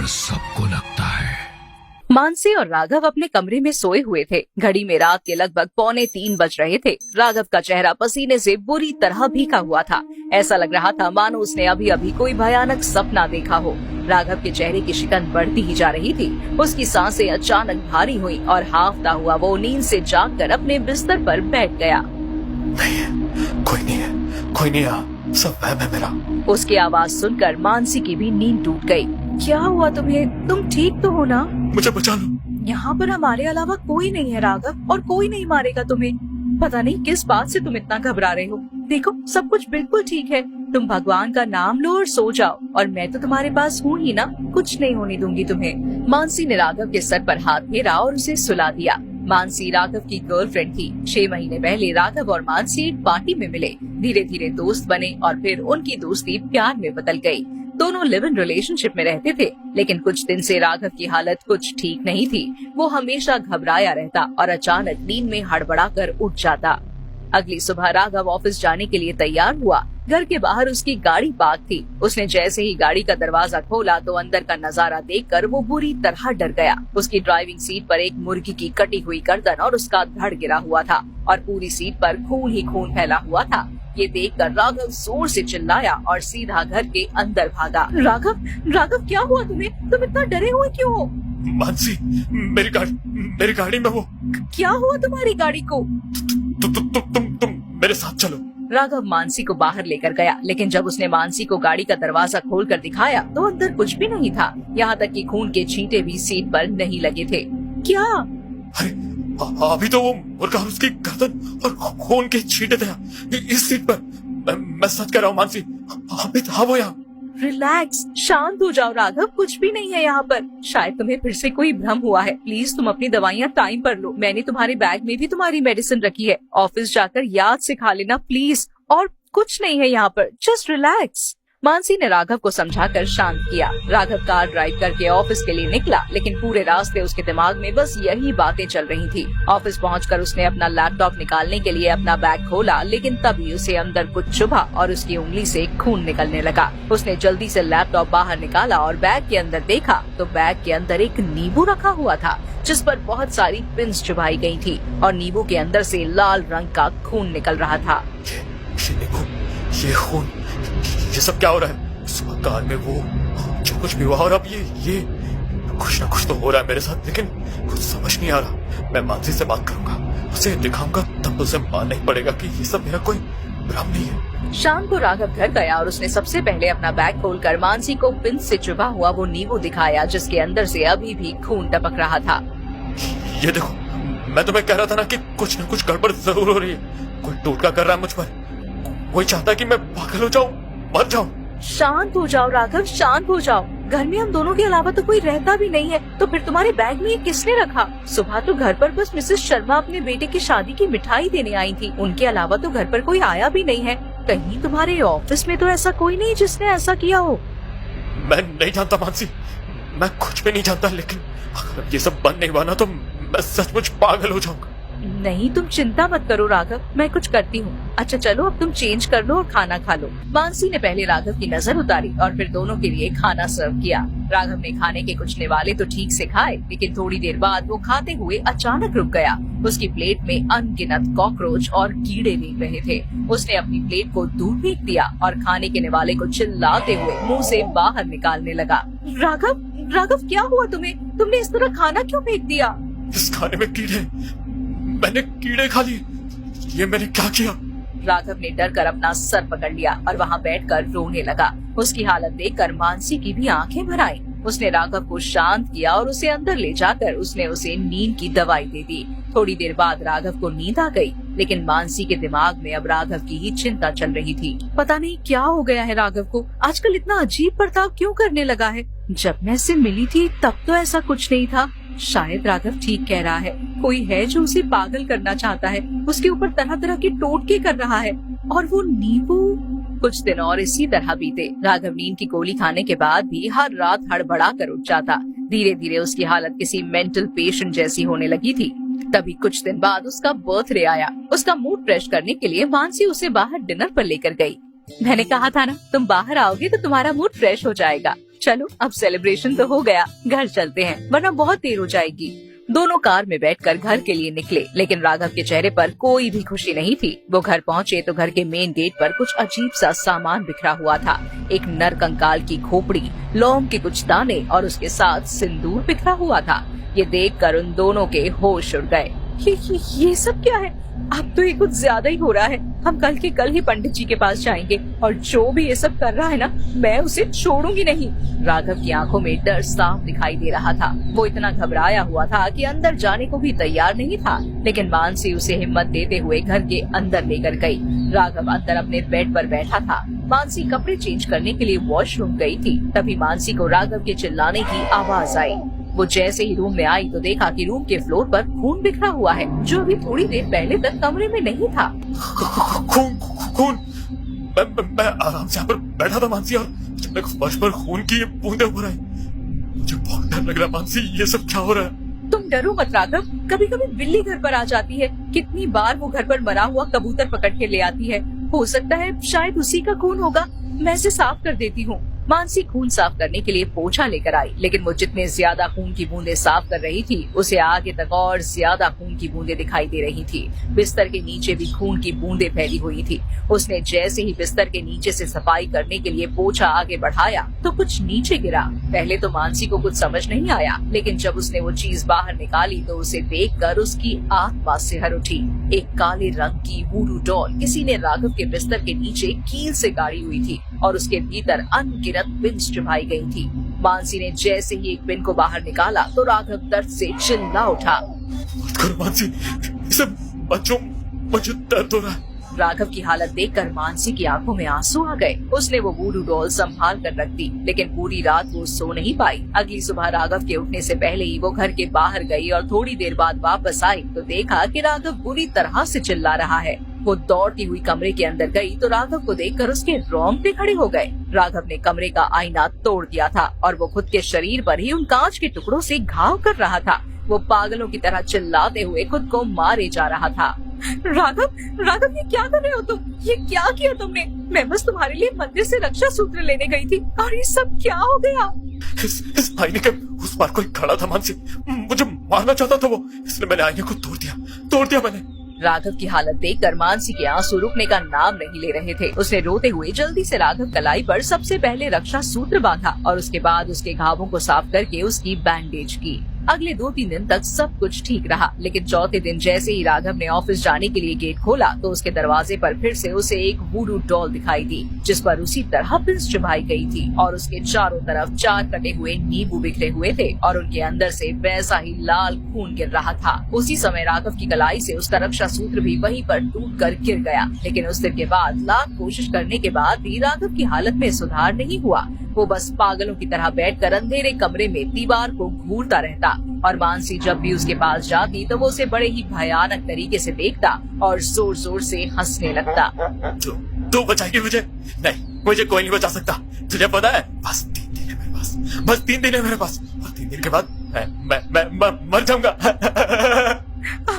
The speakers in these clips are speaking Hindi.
सबको लगता है। मानसी और राघव अपने कमरे में सोए हुए थे। घड़ी में रात के लगभग 2:45 बज रहे थे। राघव का चेहरा पसीने से बुरी तरह भीगा हुआ था। ऐसा लग रहा था मानो उसने अभी अभी कोई भयानक सपना देखा हो। राघव के चेहरे की शिकन बढ़ती ही जा रही थी। उसकी सांसें अचानक भारी हुई और हांफता हुआ वो नींद से जागकर अपने बिस्तर पर बैठ गया। नहीं, कोई नहीं है, सब वहम है मेरा। उसकी आवाज सुनकर मानसी की भी नींद टूट गई। क्या हुआ तुम्हें? तुम ठीक तो हो ना? मुझे बचा लो। यहाँ पर हमारे अलावा कोई नहीं है राघव, और कोई नहीं मारेगा तुम्हें। पता नहीं किस बात से तुम इतना घबरा रहे हो। देखो सब कुछ बिल्कुल ठीक है। तुम भगवान का नाम लो और सो जाओ, और मैं तो तुम्हारे पास हूँ ही ना, कुछ नहीं होने दूंगी तुम्हें। मानसी ने राघव के सर पर हाथ फेरा और उसे सुला दिया। मानसी राघव की गर्लफ्रेंड थी। 6 महीने पहले राघव और मानसी एक पार्टी में मिले, धीरे धीरे दोस्त बने और फिर उनकी दोस्ती प्यार में बदल गई। दोनों लिव इन रिलेशनशिप में रहते थे, लेकिन कुछ दिन से राघव की हालत कुछ ठीक नहीं थी। वो हमेशा घबराया रहता और अचानक नींद में हड़बड़ाकर उठ जाता। अगली सुबह राघव ऑफिस जाने के लिए तैयार हुआ। घर के बाहर उसकी गाड़ी पार्क थी। उसने जैसे ही गाड़ी का दरवाजा खोला तो अंदर का नजारा देखकर वो बुरी तरह डर गया। उसकी ड्राइविंग सीट पर एक मुर्गी की कटी हुई गर्दन और उसका धड़ गिरा हुआ था और पूरी सीट पर खून ही खून फैला हुआ था। ये देखकर राघव जोर से चिल्लाया और सीधा घर के अंदर भागा। राघव क्या हुआ तुम्हें? तुम इतना डरे हुए क्यों हो? मानसी, मेरी गाड़ी में वो। क्या हुआ तुम्हारी गाड़ी को? तुम मेरे साथ चलो। राघव मानसी को बाहर लेकर गया, लेकिन जब उसने मानसी को गाड़ी का दरवाजा खोलकर दिखाया तो अंदर कुछ भी नहीं था। यहाँ तक कि खून के छींटे भी सीट पर नहीं लगे थे। क्या? अरे अभी तो वो मुर्गा और उसकी गर्दन और खून के छींटे थे इस सीट पर। मैं सच कह रहा हूँ मानसी, अभी था वो यहाँ। रिलैक्स, शांत हो जाओ राघव, कुछ भी नहीं है यहाँ पर। शायद तुम्हें फिर से कोई भ्रम हुआ है। प्लीज तुम अपनी दवाइयाँ टाइम पर लो। मैंने तुम्हारे बैग में भी तुम्हारी मेडिसिन रखी है। ऑफिस जाकर याद से खा लेना प्लीज। और कुछ नहीं है यहाँ पर, जस्ट रिलैक्स। मानसी ने राघव को समझाकर शांत किया। राघव कार ड्राइव करके ऑफिस के लिए निकला, लेकिन पूरे रास्ते उसके दिमाग में बस यही बातें चल रही थी। ऑफिस पहुंचकर उसने अपना लैपटॉप निकालने के लिए अपना बैग खोला, लेकिन तभी उसे अंदर कुछ चुभा और उसकी उंगली से खून निकलने लगा। उसने जल्दी से लैपटॉप बाहर निकाला और बैग के अंदर देखा तो बैग के अंदर एक नींबू रखा हुआ था, जिस पर बहुत सारी पिन्स चुभाई गई थी और नींबू के अंदर से लाल रंग का खून निकल रहा था। ये खून, ये सब क्या हो रहा है? सुबह कार में वो जो कुछ भी हुआ और अब ये कुछ ना कुछ तो हो रहा है मेरे साथ, लेकिन कुछ समझ नहीं आ रहा। मैं मानसी से बात करूंगा, उसे दिखाऊंगा, तब उसे मानना ही पड़ेगा कि ये सब मेरा कोई भ्रम नहीं है। शाम को राघव घर गया और उसने सबसे पहले अपना बैग खोलकर मानसी को पिन से चुभा हुआ वो नींबू दिखाया, जिसके अंदर से अभी भी खून टपक रहा था। ये देखो, मैं तुम्हें कह रहा था ना कि कुछ न कुछ गड़बड़ जरूर हो रही है। कोई टोटका कर रहा है मुझ पर। कोई चाहता है कि मैं पागल हो जाऊं, मर जाऊं। शांत हो जाओ राघव, शांत हो जाओ। घर में हम दोनों के अलावा तो कोई रहता भी नहीं है, तो फिर तुम्हारे बैग में ये किसने रखा? सुबह तो घर पर बस मिसेस शर्मा अपने बेटे की शादी की मिठाई देने आई थी। उनके अलावा तो घर पर कोई आया भी नहीं है। कहीं तुम्हारे ऑफिस में तो ऐसा कोई नहीं जिसने ऐसा किया हो? मैं नहीं जानता मानसी, मैं कुछ भी नहीं जानता, लेकिन अगर ये सब बंद नहीं हुआ ना तो मैं सचमुच पागल हो जाऊंगा। नहीं, तुम चिंता मत करो राघव, मैं कुछ करती हूँ। अच्छा चलो अब तुम चेंज कर लो और खाना खा लो। मानसी ने पहले राघव की नजर उतारी और फिर दोनों के लिए खाना सर्व किया। राघव ने खाने के कुछ निवाले तो ठीक से खाए, लेकिन थोड़ी देर बाद वो खाते हुए अचानक रुक गया। उसकी प्लेट में अनगिनत कॉकरोच और कीड़े रेंग रहे थे। उसने अपनी प्लेट को दूर फेंक दिया और खाने के निवाले को चिल्लाते हुए मुंह से बाहर निकालने लगा। राघव क्या हुआ तुम्हें? तुमने इस तरह खाना क्यों फेंक दिया? इस खाने में कीड़े, मैंने कीड़े खा लिए। ये मैंने क्या किया? राघव ने डर कर अपना सर पकड़ लिया और वहाँ बैठकर रोने लगा। उसकी हालत देखकर मानसी की भी आंखें भर आईं। उसने राघव को शांत किया और उसे अंदर ले जाकर उसने उसे नींद की दवाई दे दी। थोड़ी देर बाद राघव को नींद आ गई, लेकिन मानसी के दिमाग में अब राघव की ही चिंता चल रही थी। पता नहीं क्या हो गया है राघव को, आजकल इतना अजीब बर्ताव क्यों करने लगा है? जब मैं इससे मिली थी तब तो ऐसा कुछ नहीं था। शायद राघव ठीक कह रहा है, कोई है जो उसे पागल करना चाहता है, उसके ऊपर तरह तरह के टोटके कर रहा है। और वो नींबू। कुछ दिन और इसी तरह बीते। राघव नींद की गोली खाने के बाद भी हर रात हड़बड़ा कर उठ जाता। धीरे धीरे उसकी हालत किसी मेंटल पेशेंट जैसी होने लगी थी। तभी कुछ दिन बाद उसका बर्थडे आया। उसका मूड फ्रेश करने के लिए मानसी उसे बाहर डिनर पर लेकर गई। मैंने कहा था ना, तुम बाहर आओगे तो तुम्हारा मूड फ्रेश हो जाएगा। चलो अब सेलिब्रेशन तो हो गया, घर चलते हैं वरना बहुत देर हो जाएगी। दोनों कार में बैठकर घर के लिए निकले, लेकिन राघव के चेहरे पर कोई भी खुशी नहीं थी। वो घर पहुंचे तो घर के मेन गेट पर कुछ अजीब सा सामान बिखरा हुआ था। एक नर कंकाल की खोपड़ी, लौंग के कुछ दाने और उसके साथ सिंदूर बिखरा हुआ था। ये देखकर उन दोनों के होश उड़ गए। ये सब क्या है? अब तो ये कुछ ज्यादा ही हो रहा है। हम कल के कल ही पंडित जी के पास जाएंगे और जो भी ये सब कर रहा है ना, मैं उसे छोड़ूंगी नहीं। राघव की आंखों में डर साफ दिखाई दे रहा था। वो इतना घबराया हुआ था कि अंदर जाने को भी तैयार नहीं था, लेकिन मानसी उसे हिम्मत देते हुए घर के अंदर लेकर गई। राघव अंदर अपने बेड पर बैठा था। मानसी कपड़े चेंज करने के लिए वॉशरूम गई थी। तभी मानसी को राघव के चिल्लाने की आवाज आई। वो जैसे ही रूम में आई तो देखा कि रूम के फ्लोर पर खून बिखरा हुआ है, जो अभी थोड़ी देर पहले तक कमरे में नहीं था। खून खून मैं आराम से यहाँ पर बैठा था मानसी, और अचानक फर्श पर खून की बूंदें हो रही। मुझे बहुत डर लग रहा है मानसी, ये सब क्या हो रहा है? तुम डरो मत राघव, कभी कभी बिल्ली घर पर आ जाती है। कितनी बार वो घर पर मरा हुआ कबूतर पकड़ के ले आती है। हो सकता है शायद उसी का खून होगा। मैं इसे साफ कर देती हूँ। मानसी खून साफ करने के लिए पोछा लेकर आई, लेकिन वो जितने ज्यादा खून की बूंदें साफ कर रही थी, उसे आगे तक और ज्यादा खून की बूंदें दिखाई दे रही थी। बिस्तर के नीचे भी खून की बूंदें फैली हुई थी। उसने जैसे ही बिस्तर के नीचे से सफाई करने के लिए पोछा आगे बढ़ाया तो कुछ नीचे गिरा। पहले तो मानसी को कुछ समझ नहीं आया, लेकिन जब उसने वो चीज बाहर निकाली तो उसे देखकर उसकी आत्मा सिहर उठी। एक काले रंग की वूडू डॉल किसी ने राघव के बिस्तर के नीचे कील से गाड़ी हुई थी और उसके भीतर अनगिनत पिन्स चुभाई गई थी। मानसी ने जैसे ही एक पिन को बाहर निकाला तो राघव दर्द से चिल्ला उठा। मत करो मानसी, सब बच्चों, मुझे दर्द हो रहा है। राघव की हालत देखकर मानसी की आंखों में आंसू आ गए। उसने वो वूडू डॉल संभाल कर रख दी, लेकिन पूरी रात वो सो नहीं पाई। अगली सुबह राघव के उठने से पहले ही वो घर के बाहर गई और थोड़ी देर बाद वापस आई तो देखा कि राघव बुरी तरह से चिल्ला रहा है। वो दौड़ती हुई कमरे के अंदर गई तो राघव को देखकर उसके रोंगटे खड़े हो गए। राघव ने कमरे का आईना तोड़ दिया था और वो खुद के शरीर पर ही उन कांच के टुकड़ों से घाव कर रहा था। वो पागलों की तरह चिल्लाते हुए खुद को मारे जा रहा था। राघव ये क्या कर रहे हो तुम? ये क्या किया तुमने? मैं बस तुम्हारे लिए मंदिर से रक्षा सूत्र लेने गई थी और ये सब क्या हो गया? इस आईने के उस पार कोई खड़ा था मानसी, मुझे मारना चाहता था वो, इसलिए मैंने आईने को तोड़ दिया मैंने। राघव की हालत देखकर मानसी के आंसू रुकने का नाम नहीं ले रहे थे। उसने रोते हुए जल्दी से राघव कलाई पर सबसे पहले रक्षा सूत्र बांधा और उसके बाद उसके घावों को साफ करके उसकी बैंडेज की। अगले 2-3 दिन तक सब कुछ ठीक रहा, लेकिन चौथे दिन जैसे ही राघव ने ऑफिस जाने के लिए गेट खोला तो उसके दरवाजे पर फिर से उसे एक वूडू डॉल दिखाई दी, जिस पर उसी तरह पिन्स चुभाई गई थी और उसके चारों तरफ 4 कटे हुए नींबू बिखरे हुए थे और उनके अंदर से वैसा ही लाल खून गिर रहा था। उसी समय राघव की कलाई से उसका रक्षा सूत्र भी वहीं पर टूटकर गिर गया, लेकिन उस दिन के बाद लाख कोशिश करने के बाद भी राघव की हालत में सुधार नहीं हुआ। वो बस पागलों की तरह बैठकर अंधेरे कमरे में दीवार को घूरता रहता और मानसी जब भी उसके पास जाती तो वो उसे बड़े ही भयानक तरीके से देखता और जोर जोर से हंसने लगता। तू बचाएगी मुझे? नहीं, मुझे कोई नहीं बचा सकता। तुझे पता है, बस 3 दिन है मेरे पास, बस 3 दिन है मेरे पास, और 3 दिन के बाद मैं मर जाऊंगा।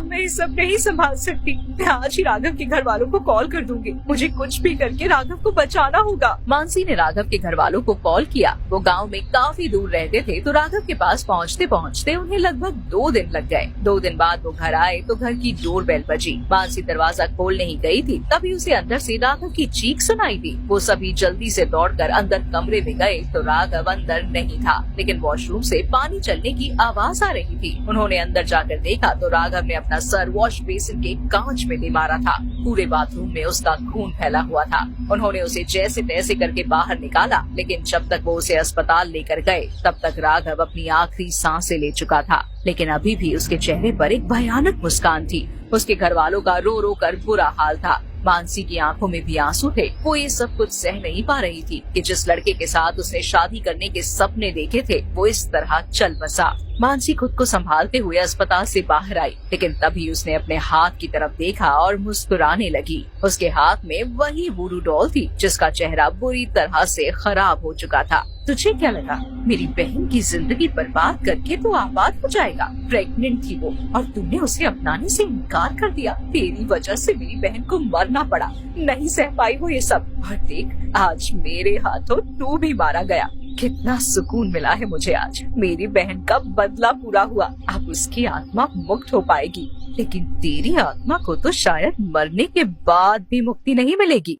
मैं ये सब नहीं संभाल सकती। मैं आज ही राघव के घर वालों को कॉल कर दूंगी। मुझे कुछ भी करके राघव को बचाना होगा। मानसी ने राघव के घर वालों को कॉल किया। वो गांव में काफी दूर रहते थे तो राघव के पास पहुंचते पहुंचते उन्हें लगभग 2 दिन लग गए। 2 दिन बाद वो घर आए तो घर की डोरबेल बजी। मानसी दरवाजा खोलने ही गई थी, तभी उसे अंदर से राघव की चीख सुनाई दी। वो सभी जल्दी से दौड़कर अंदर कमरे में गए तो राघव अंदर नहीं था, लेकिन वॉशरूम से पानी चलने की आवाज आ रही थी। उन्होंने अंदर जाकर देखा तो राघव ने अपना सर वॉश बेसिन के कांच में दे मारा था। पूरे बाथरूम में उसका खून फैला हुआ था। उन्होंने उसे जैसे तैसे करके बाहर निकाला, लेकिन जब तक वो उसे अस्पताल लेकर गए तब तक राघव अपनी आखिरी सांसें ले चुका था, लेकिन अभी भी उसके चेहरे पर एक भयानक मुस्कान थी। उसके घर वालों का रो रो कर बुरा हाल था। मानसी की आंखों में भी आंसू थे। वो ये सब कुछ सह नहीं पा रही थी कि जिस लड़के के साथ उसने शादी करने के सपने देखे थे वो इस तरह चल बसा। मानसी खुद को संभालते हुए अस्पताल से बाहर आई, लेकिन तभी उसने अपने हाथ की तरफ देखा और मुस्कुराने लगी। उसके हाथ में वही वुडू डॉल थी जिसका चेहरा बुरी तरह से खराब हो चुका था। तुझे क्या लगा मेरी बहन की जिंदगी बर्बाद करके तू आबाद हो जाएगा? प्रेग्नेंट थी वो और तूने उसे अपनाने से इनकार कर दिया। तेरी वजह से मेरी बहन को मरना पड़ा। नहीं सह पाई वो ये सब। और देख, आज मेरे हाथों तू भी मारा गया। कितना सुकून मिला है मुझे आज। मेरी बहन का बदला पूरा हुआ। अब उसकी आत्मा मुक्त हो पाएगी, लेकिन तेरी आत्मा को तो शायद मरने के बाद भी मुक्ति नहीं मिलेगी।